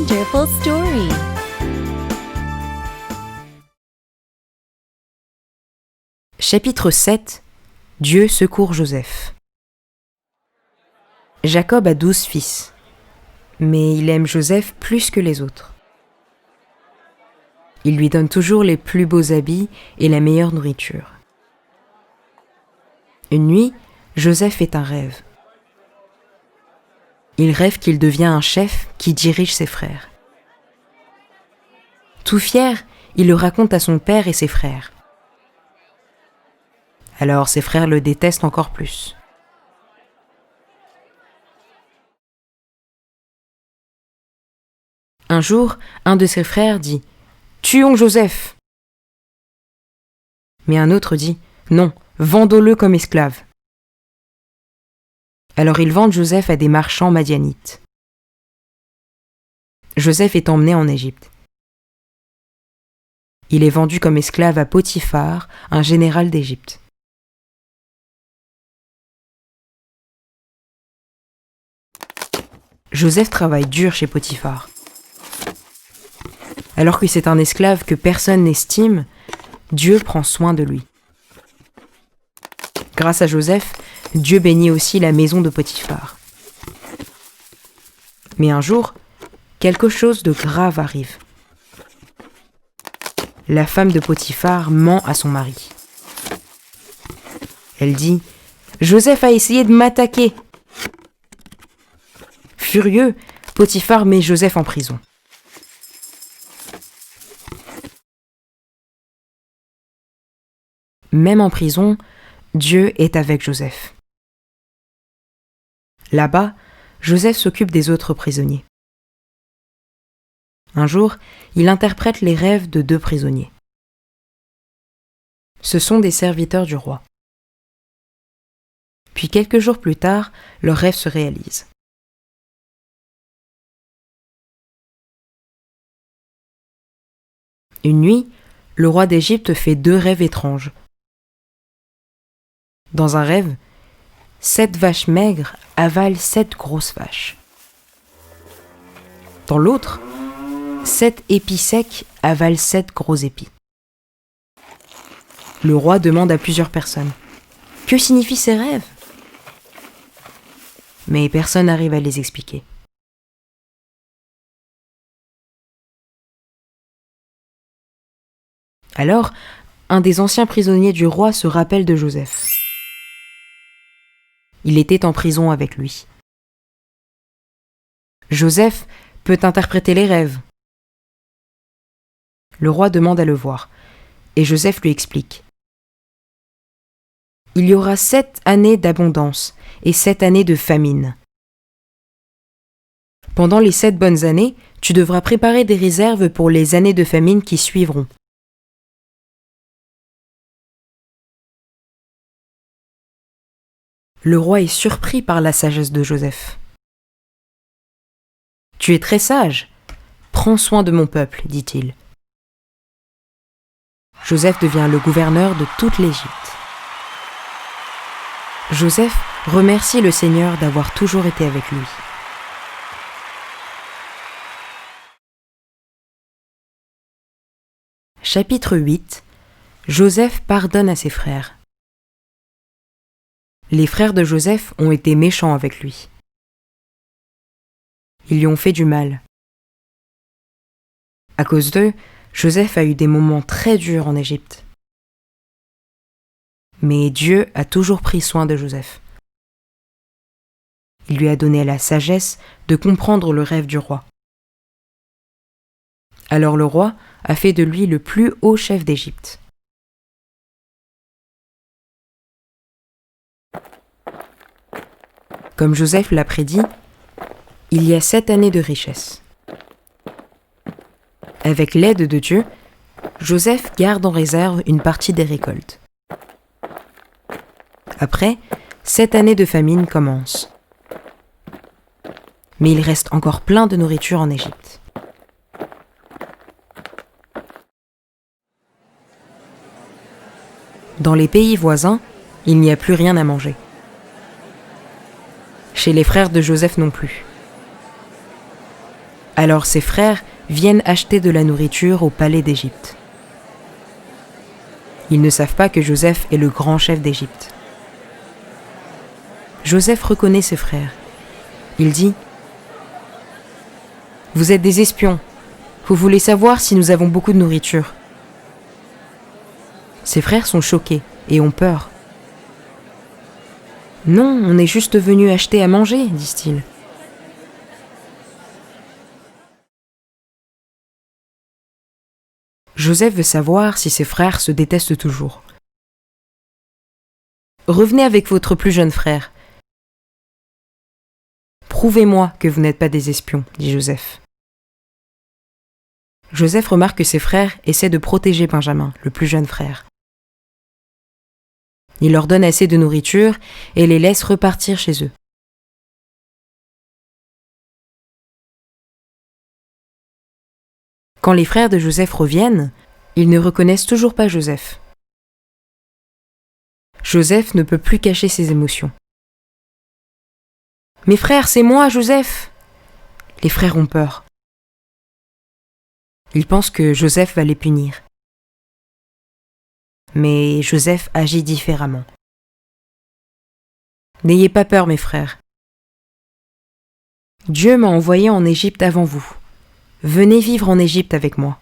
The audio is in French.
wonderful story. Chapitre 7. Dieu secourt Joseph. Jacob a 12 fils, mais il aime Joseph plus que les autres. Il lui donne toujours les plus beaux habits et la meilleure nourriture. Une nuit, Joseph fait un rêve. Il rêve qu'il devient un chef qui dirige ses frères. Tout fier, il le raconte à son père et ses frères. Alors ses frères le détestent encore plus. Un jour, un de ses frères dit « Tuons Joseph !» Mais un autre dit « Non, vendons-le comme esclave !» Alors ils vendent Joseph à des marchands madianites. Joseph est emmené en Égypte. Il est vendu comme esclave à Potiphar, un général d'Égypte. Joseph travaille dur chez Potiphar. Alors que c'est un esclave que personne n'estime, Dieu prend soin de lui. Grâce à Joseph, Dieu bénit aussi la maison de Potiphar. Mais un jour, quelque chose de grave arrive. La femme de Potiphar ment à son mari. Elle dit « Joseph a essayé de m'attaquer !» Furieux, Potiphar met Joseph en prison. Même en prison, Dieu est avec Joseph. Là-bas, Joseph s'occupe des autres prisonniers. Un jour, il interprète les rêves de 2 prisonniers. Ce sont des serviteurs du roi. Puis quelques jours plus tard, leur rêve se réalise. Une nuit, le roi d'Égypte fait 2 rêves étranges. Dans un rêve, 7 vaches maigres avalent 7 grosses vaches. Dans l'autre, 7 épis secs avalent 7 gros épis. Le roi demande à plusieurs personnes « Que signifient ces rêves ?» Mais personne n'arrive à les expliquer. Alors, un des anciens prisonniers du roi se rappelle de Joseph. Il était en prison avec lui. Joseph peut interpréter les rêves. Le roi demande à le voir, et Joseph lui explique. Il y aura 7 années d'abondance et 7 années de famine. Pendant les 7 bonnes années, tu devras préparer des réserves pour les années de famine qui suivront. Le roi est surpris par la sagesse de Joseph. « Tu es très sage. Prends soin de mon peuple, dit-il. » Joseph devient le gouverneur de toute l'Égypte. Joseph remercie le Seigneur d'avoir toujours été avec lui. Chapitre 8. Joseph pardonne à ses frères. Les frères de Joseph ont été méchants avec lui. Ils lui ont fait du mal. À cause d'eux, Joseph a eu des moments très durs en Égypte. Mais Dieu a toujours pris soin de Joseph. Il lui a donné la sagesse de comprendre le rêve du roi. Alors le roi a fait de lui le plus haut chef d'Égypte. Comme Joseph l'a prédit, il y a 7 années de richesse. Avec l'aide de Dieu, Joseph garde en réserve une partie des récoltes. Après, 7 années de famine commencent. Mais il reste encore plein de nourriture en Égypte. Dans les pays voisins, il n'y a plus rien à manger. Chez les frères de Joseph non plus. Alors ses frères viennent acheter de la nourriture au palais d'Égypte. Ils ne savent pas que Joseph est le grand chef d'Égypte. Joseph reconnaît ses frères. Il dit : « Vous êtes des espions. Vous voulez savoir si nous avons beaucoup de nourriture. » Ses frères sont choqués et ont peur. « Non, on est juste venus acheter à manger, disent-ils. » Joseph veut savoir si ses frères se détestent toujours. « Revenez avec votre plus jeune frère. »« Prouvez-moi que vous n'êtes pas des espions, » dit Joseph. Joseph remarque que ses frères essaient de protéger Benjamin, le plus jeune frère. Il leur donne assez de nourriture et les laisse repartir chez eux. Quand les frères de Joseph reviennent, ils ne reconnaissent toujours pas Joseph. Joseph ne peut plus cacher ses émotions. « Mes frères, c'est moi, Joseph !» Les frères ont peur. Ils pensent que Joseph va les punir. Mais Joseph agit différemment. « N'ayez pas peur, mes frères. Dieu m'a envoyé en Égypte avant vous. Venez vivre en Égypte avec moi.